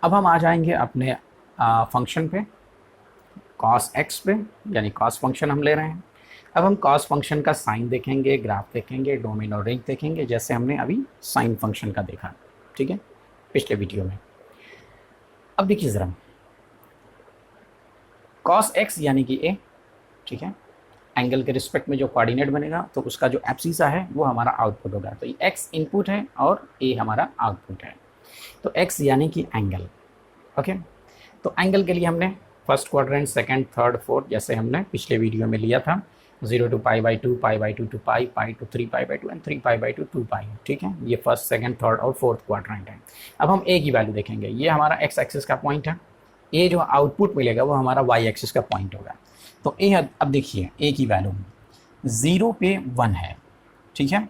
अब हम आ जाएंगे अपने फंक्शन पे, कॉस एक्स पे, यानी कॉस फंक्शन हम ले रहे हैं। अब हम कॉस फंक्शन का साइन देखेंगे, ग्राफ देखेंगे, डोमेन और रेंज देखेंगे, जैसे हमने अभी साइन फंक्शन का देखा, ठीक है, पिछले वीडियो में। अब देखिए ज़रा, कॉस एक्स यानी कि ए, ठीक है, एंगल के रिस्पेक्ट में जो कोऑर्डिनेट बनेगा तो उसका जो एब्सिसा है वो हमारा आउटपुट होगा। तो ये एक्स इनपुट है और ए हमारा आउटपुट है। तो एक्स यानी कि एंगल, ओके। तो एंगल के लिए हमने first quadrant, second, third, fourth, जैसे हमने पिछले वीडियो में लिया था, 0 to π/2, π/2 to pi, pi to 3 π/2 and 3 π/2 2 pi, ठीक है। ये फर्स्ट, सेकंड, थर्ड और फोर्थ क्वाड्रेंट है। अब हम ए की वैल्यू देखेंगे। ये हमारा एक्स एक्सिस का पॉइंट है, ए जो आउटपुट मिलेगा वो हमारा वाई एक्सिस का पॉइंट होगा। तो ए, अब देखिए ए की वैल्यू 0 पे 1 है, ठीक है,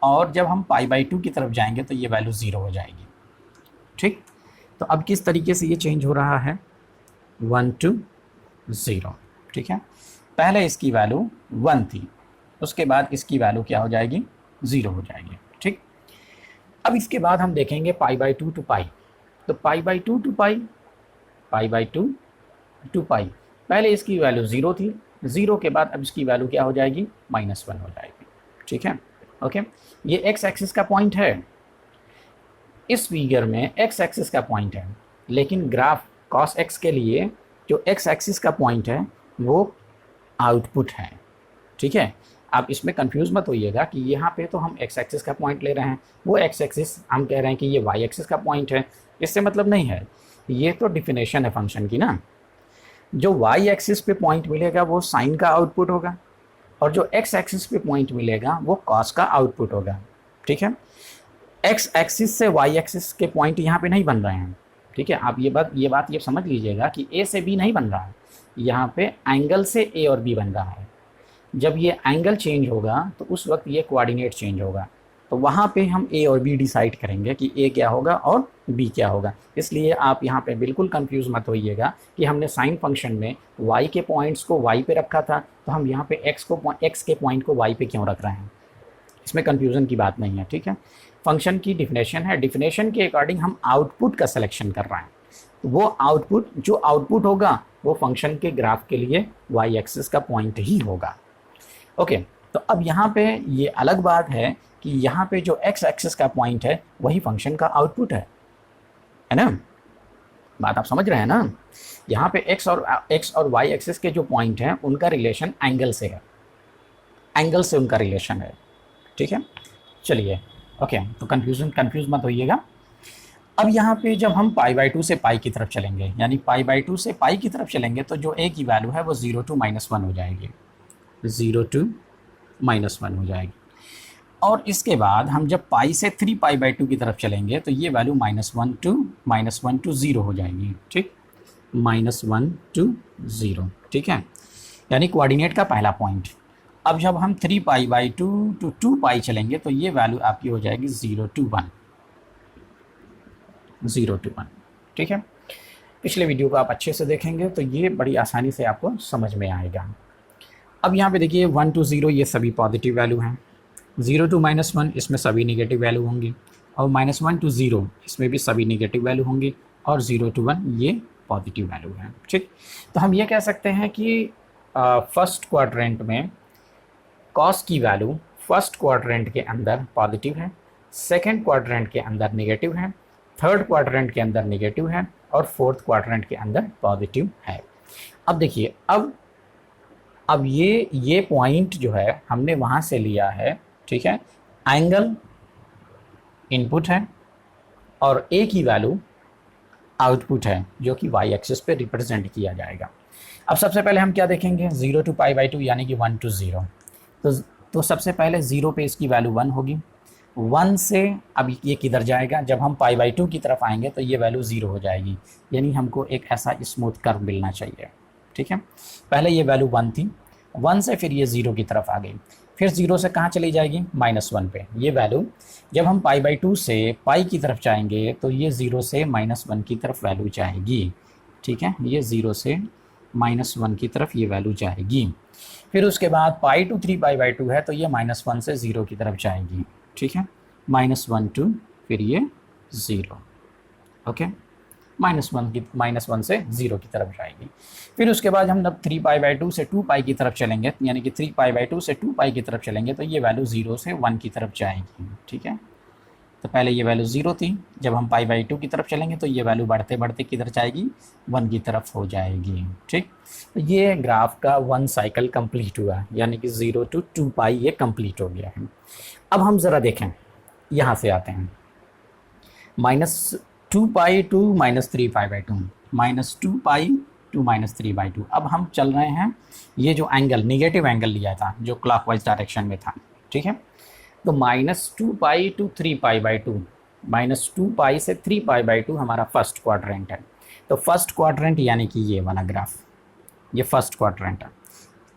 और जब हम π/2 की तरफ जाएंगे तो ये वैल्यू 0 हो जाएगी, ठीक। तो अब किस तरीके से ये चेंज हो रहा है, 1 to 0, ठीक है। पहले इसकी वैल्यू 1 थी, उसके बाद इसकी वैल्यू क्या हो जाएगी, 0 हो जाएगी, ठीक। अब इसके बाद हम देखेंगे π/2 to पाई। तो π/2 to पाई, π/2 to पाई, पहले इसकी वैल्यू 0 थी, 0 के बाद अब इसकी वैल्यू क्या हो जाएगी, -1 हो जाएगी, ठीक है, ओके। ये एक्स एक्सिस का पॉइंट है, इस फिगर में एक्स एक्सिस का पॉइंट है, लेकिन ग्राफ कॉस एक्स के लिए जो एक्स एक्सिस का पॉइंट है वो आउटपुट है, ठीक है। आप इसमें कंफ्यूज मत होइएगा कि यहाँ पे तो हम एक्स एक्सिस का पॉइंट ले रहे हैं, वो एक्स एक्सिस हम कह रहे हैं कि ये वाई एक्सिस का पॉइंट है, इससे मतलब नहीं है। ये तो डिफिनेशन है फंक्शन की ना। जो वाई एक्सिस पे पॉइंट मिलेगा वो साइन का आउटपुट होगा, और जो एक्स एक्सिस पे पॉइंट मिलेगा वो कॉस का आउटपुट होगा, ठीक है। एक्स एक्सिस से वाई एक्सिस के पॉइंट यहाँ पे नहीं बन रहे हैं, ठीक है। आप ये बात समझ लीजिएगा कि ए से बी नहीं बन रहा है, यहाँ पे एंगल से ए और बी बन रहा है। जब ये एंगल चेंज होगा तो उस वक्त ये कोऑर्डिनेट चेंज होगा, तो वहाँ पे हम ए और बी डिसाइड करेंगे कि ए क्या होगा और बी क्या होगा। इसलिए आप यहाँ पे बिल्कुल कंफ्यूज मत होइएगा कि हमने साइन फंक्शन में वाई के पॉइंट्स को वाई पे रखा था, तो हम यहाँ पे एक्स के पॉइंट को वाई पे क्यों रख रहे हैं। इसमें कंफ्यूजन की बात नहीं है, ठीक है। फंक्शन की डिफिनेशन है, डिफिनेशन के अकॉर्डिंग हम आउटपुट का सिलेक्शन कर रहे हैं। वो आउटपुट जो आउटपुट होगा वो फंक्शन के ग्राफ के लिए वाई एक्सिस का पॉइंट ही होगा, ओके। तो अब यहाँ पे ये अलग बात है कि यहाँ पे जो एक्स एक्सिस का पॉइंट है वही फंक्शन का आउटपुट है ना। बात आप समझ रहे हैं ना। यहाँ पे एक्स और वाई एक्सिस के जो पॉइंट हैं उनका रिलेशन एंगल से है, एंगल से उनका रिलेशन है, ठीक है। चलिए, ओके। तो कंफ्यूज मत होइएगा। अब यहाँ पे जब हम π/2 से पाई की तरफ चलेंगे, यानी π/2 से पाई की तरफ चलेंगे, तो जो ए की वैल्यू है वो 0 to -1 हो जाएगी, 0 to -1 हो जाएगी। और इसके बाद हम जब पाई से 3π/2 की तरफ चलेंगे तो ये वैल्यू -1 to 0 हो जाएगी, ठीक, -1 to 0, ठीक है, यानी कोऑर्डिनेट का पहला पॉइंट। अब जब हम 3π/2 to 2 पाई चलेंगे तो ये वैल्यू आपकी हो जाएगी 0 to 1, 0 to 1, ठीक है। पिछले वीडियो को आप अच्छे से देखेंगे तो ये बड़ी आसानी से आपको समझ में आएगा। अब यहाँ पे देखिए 1 to 0 ये सभी पॉजिटिव वैल्यू हैं, 0 to -1 इसमें सभी नेगेटिव वैल्यू होंगी, और -1 to 0 इसमें भी सभी नेगेटिव वैल्यू होंगी, और 0 to 1 ये पॉजिटिव वैल्यू है, ठीक। तो हम ये कह सकते हैं कि फर्स्ट क्वाड्रेंट में कॉस की वैल्यू फर्स्ट क्वाड्रेंट के अंदर पॉजिटिव है, सेकंड क्वाड्रेंट के अंदर नेगेटिव है, थर्ड क्वाड्रेंट के अंदर नेगेटिव है, और फोर्थ क्वाड्रेंट के अंदर पॉजिटिव है। अब देखिए, अब ये पॉइंट जो है हमने वहाँ से लिया है, ठीक है। एंगल इनपुट है और ए की वैल्यू आउटपुट है, जो कि वाई एक्सिस पे रिप्रेजेंट किया जाएगा। अब सबसे पहले हम क्या देखेंगे, 0 to π/2 यानी कि 1 to 0। तो सबसे पहले 0 पे इसकी वैल्यू 1 होगी, 1 से अब ये किधर जाएगा, जब हम π/2 की तरफ आएंगे तो ये वैल्यू 0 हो जाएगी, यानी हमको एक ऐसा स्मूथ कर्व मिलना चाहिए, ठीक है। पहले ये वैल्यू 1 थी, 1 से फिर ये 0 की तरफ आ गई, फिर 0 से कहाँ चली जाएगी, -1 पे। ये वैल्यू जब हम π/2 से पाई की तरफ जाएंगे तो ये 0 से -1 की तरफ वैल्यू जाएगी, ठीक है। ये 0 से -1 की तरफ ये वैल्यू जाएगी। फिर उसके बाद पाई टू 3π/2 है तो ये -1 से 0 की तरफ जाएगी, ठीक है, -1 to फिर ये 0, ओके। -1 से 0 की तरफ जाएगी। फिर उसके बाद हम जब 3π/2 से 2π की तरफ चलेंगे, यानी कि 3π/2 से 2π की तरफ चलेंगे, तो ये वैल्यू 0 से 1 की तरफ जाएगी। ठीक है, तो पहले ये वैल्यू 0 थी, जब हम π/2 की तरफ चलेंगे तो ये वैल्यू बढ़ते बढ़ते किधर जाएगी, 1 की तरफ हो जाएगी। ठीक, तो ये ग्राफ का 1 साइकिल कंप्लीट हुआ, यानी कि 0 to 2π ये कंप्लीट हो गया है। अब हम ज़रा देखें, यहाँ से आते हैं -2π to -3π/2, -2π to -3/2। अब हम चल रहे हैं, ये जो एंगल निगेटिव एंगल लिया था जो क्लॉकवाइज डायरेक्शन में था, ठीक है, तो -2π to 3π/2, -2π से 3π/2 हमारा फर्स्ट क्वाड्रेंट है। तो फर्स्ट क्वाड्रेंट यानी कि ये वाला ग्राफ, ये फर्स्ट क्वाड्रेंट है।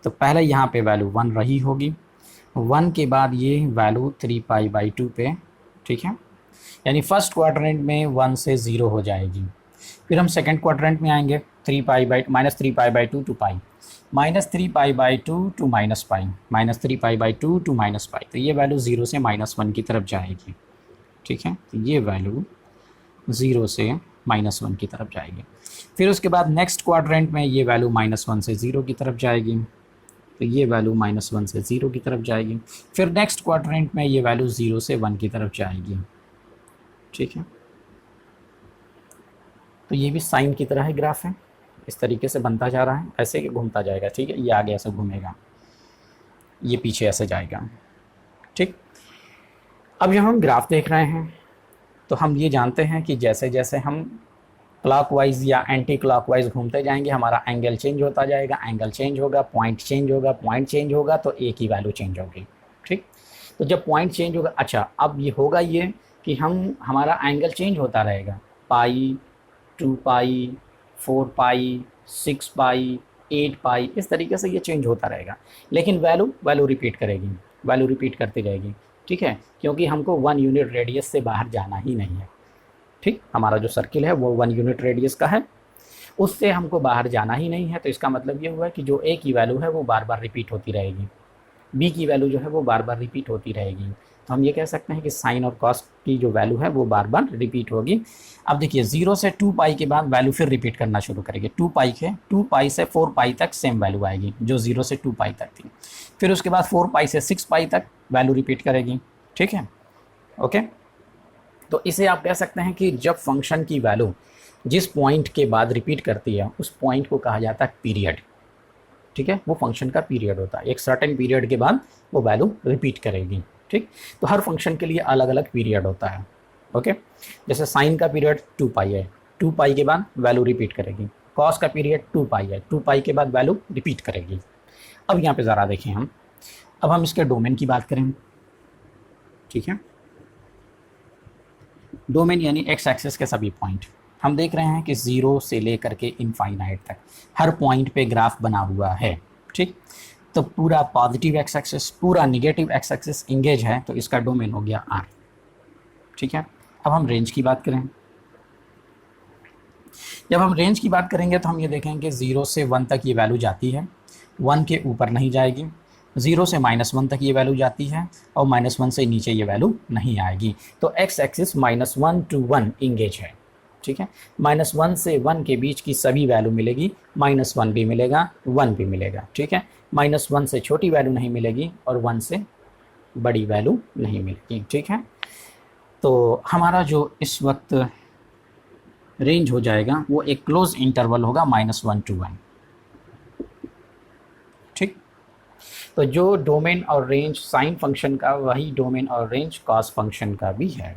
तो पहले यहाँ पे वैल्यू 1 रही होगी, 1 के बाद ये वैल्यू 3π/2 पे, ठीक है, यानी फर्स्ट क्वाड्रेंट में 1 से 0 हो जाएगी। फिर हम सेकंड क्वाड्रेंट में आएंगे, -3π/2 to π, -3π/2 to -π, -3π/2 to -π, तो ये वैल्यू 0 से -1 की तरफ जाएगी। ठीक है, तो ये वैल्यू 0 से -1 की तरफ जाएगी। फिर उसके बाद नेक्स्ट क्वाड्रेंट में ये वैल्यू -1 से 0 की तरफ जाएगी, तो ये वैल्यू -1 से 0 की तरफ जाएगी। फिर नेक्स्ट क्वाड्रेंट में ये वैल्यू 0 से 1 की तरफ जाएगी। ठीक है, तो ये भी साइन की तरह है ग्राफ है, इस तरीके से बनता जा रहा है, ऐसे घूमता जाएगा। ठीक है, ये आगे ऐसे घूमेगा, ये पीछे ऐसे जाएगा। ठीक, अब जब हम ग्राफ देख रहे हैं तो हम ये जानते हैं कि जैसे जैसे हम क्लॉकवाइज या एंटी क्लॉकवाइज घूमते जाएंगे हमारा एंगल चेंज होता जाएगा, एंगल चेंज होगा, पॉइंट चेंज होगा, पॉइंट चेंज होगा तो एक ही वैल्यू चेंज होगी। ठीक, तो जब पॉइंट चेंज होगा, अच्छा अब ये होगा ये कि हमारा एंगल चेंज होता रहेगा, पाई, 2π, 4π, 6π, 8π, इस तरीके से ये चेंज होता रहेगा, लेकिन वैल्यू रिपीट करेगी, वैल्यू रिपीट करती रहेगी। ठीक है, क्योंकि हमको 1 यूनिट रेडियस से बाहर जाना ही नहीं है। ठीक, हमारा जो सर्किल है वो 1 यूनिट रेडियस का है, उससे हमको बाहर जाना ही नहीं है। तो इसका मतलब ये हुआ कि जो ए की वैल्यू है वो बार बार रिपीट होती रहेगी, बी की वैल्यू जो है वो बार बार रिपीट होती रहेगी। तो हम ये कह सकते हैं कि साइन और कॉस की जो वैल्यू है वो बार बार रिपीट होगी। अब देखिए 0 से 2π के बाद वैल्यू फिर रिपीट करना शुरू करेगी, 2π से 4π तक सेम वैल्यू आएगी जो 0 से 2π तक थी। फिर उसके बाद 4π से 6π तक वैल्यू रिपीट करेगी। ठीक है, ओके, तो इसे आप कह सकते हैं कि जब फंक्शन की वैल्यू जिस पॉइंट के बाद रिपीट करती है उस पॉइंट को कहा जाता है पीरियड। ठीक है, वो फंक्शन का पीरियड होता है, एक सर्टेन पीरियड के बाद वो वैल्यू रिपीट करेगी। ठीक, तो हर फंक्शन के लिए अलग अलग पीरियड होता है। ओके, जैसे साइन का पीरियड 2π है, 2π के बाद वैल्यू रिपीट करेगी। कॉस का पीरियड 2π है, 2π के बाद वैल्यू रिपीट करेगी। अब यहाँ पे ज़रा देखें हम, अब हम इसके डोमेन की बात करें। ठीक है, डोमेन यानी एक्स एक्सिस के सभी पॉइंट हम देख रहे हैं कि 0 से लेकर के इनफाइनाइट तक हर पॉइंट पे ग्राफ बना हुआ है। ठीक, तो पूरा पॉजिटिव एक्स एक्सिस, पूरा निगेटिव एक्स एक्सिस इंगेज है, तो इसका डोमेन हो गया R। ठीक है, अब हम रेंज की बात करें। जब हम रेंज की बात करेंगे तो हम ये देखेंगे 0 से 1 तक ये वैल्यू जाती है, 1 के ऊपर नहीं जाएगी, 0 से -1 तक ये वैल्यू जाती है और -1 से नीचे ये वैल्यू नहीं आएगी। तो एक्स एक्सिस -1 to 1 इंगेज है। ठीक है, -1 से 1 के बीच की सभी वैल्यू मिलेगी, -1 भी मिलेगा, 1 भी मिलेगा। ठीक है, -1 से छोटी वैल्यू नहीं मिलेगी और 1 से बड़ी वैल्यू नहीं मिलेगी। ठीक है, तो हमारा जो इस वक्त रेंज हो जाएगा वो एक क्लोज इंटरवल होगा -1 to 1। ठीक, तो जो डोमेन और रेंज साइन फंक्शन का, वही डोमेन और रेंज कॉस फंक्शन का भी है।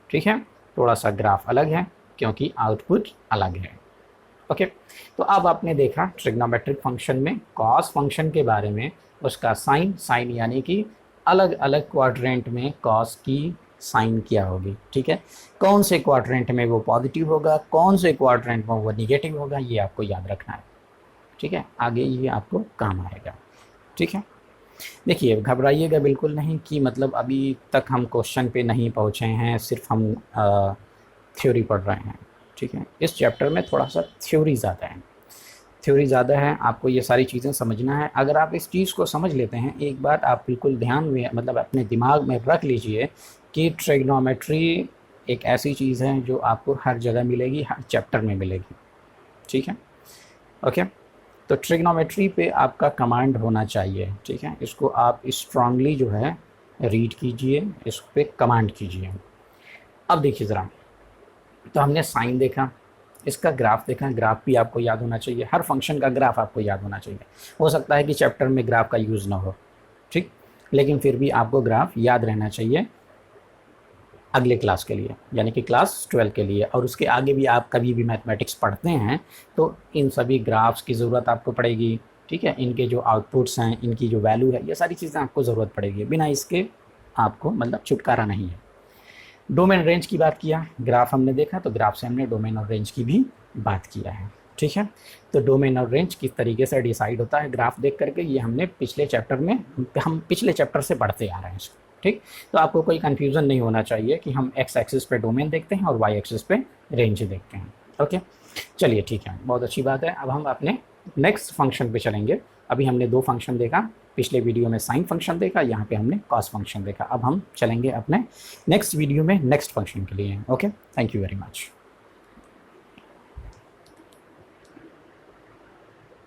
ठीक है, थोड़ा सा ग्राफ अलग है क्योंकि आउटपुट अलग है। ओके, तो अब आपने देखा ट्रिग्नोमेट्रिक फंक्शन में कॉस फंक्शन के बारे में, उसका साइन यानी कि अलग अलग क्वाड्रेंट में कॉस की साइन क्या होगी। ठीक है, कौन से क्वाड्रेंट में वो पॉजिटिव होगा, कौन से क्वाड्रेंट में वो निगेटिव होगा, ये आपको याद रखना है। ठीक है, आगे ये आपको काम आएगा। ठीक है, देखिए घबराइएगा बिल्कुल नहीं कि मतलब अभी तक हम क्वेश्चन पे नहीं पहुँचे हैं, सिर्फ हम थ्योरी पढ़ रहे हैं। ठीक है, इस चैप्टर में थोड़ा सा थ्योरी ज़्यादा है, आपको ये सारी चीज़ें समझना है। अगर आप इस चीज़ को समझ लेते हैं, एक बात आप बिल्कुल ध्यान में मतलब अपने दिमाग में रख लीजिए कि ट्रिग्नोमेट्री एक ऐसी चीज़ है जो आपको हर जगह मिलेगी, हर चैप्टर में मिलेगी, ठीक है। ओके, तो ट्रिग्नोमेट्री पे आपका कमांड होना चाहिए, ठीक है। इसको आप स्ट्रांगली जो है रीड कीजिए, इस पर कमांड कीजिए। अब देखिए ज़रा, तो हमने साइन देखा, इसका ग्राफ देखा, ग्राफ भी आपको याद होना चाहिए, हर फंक्शन का ग्राफ आपको याद होना चाहिए। हो सकता है कि चैप्टर में ग्राफ का यूज़ ना हो, ठीक, लेकिन फिर भी आपको ग्राफ याद रहना चाहिए अगले क्लास के लिए, यानी कि क्लास 12 के लिए। और उसके आगे भी आप कभी भी मैथमेटिक्स पढ़ते हैं तो इन सभी ग्राफ्स की ज़रूरत आपको पड़ेगी, ठीक है। इनके जो आउटपुट्स हैं, इनकी जो वैल्यू है, ये सारी चीज़ें आपको ज़रूरत पड़ेगी, बिना इसके आपको मतलब छुटकारा नहीं है। डोमेन रेंज की बात किया, ग्राफ हमने देखा, तो ग्राफ से हमने डोमेन और रेंज की भी बात किया है, ठीक है। तो डोमेन और रेंज किस तरीके से डिसाइड होता है ग्राफ देख करके, ये हमने पिछले चैप्टर में, हम पिछले चैप्टर से पढ़ते आ रहे हैं इसको, ठीक। तो आपको कोई कन्फ्यूज़न नहीं होना चाहिए कि हम एक्स एक्सिस पे डोमेन देखते हैं और वाई एक्सिस पे रेंज देखते हैं। ओके, चलिए ठीक है, बहुत अच्छी बात है। अब हम अपने नेक्स्ट फंक्शन पे चलेंगे। अभी हमने 2 फंक्शन देखा, पिछले वीडियो में साइन फंक्शन देखा, यहाँ पे हमने कॉस फंक्शन देखा। अब हम चलेंगे अपने नेक्स्ट वीडियो में नेक्स्ट फंक्शन के लिए। Okay, thank you very much.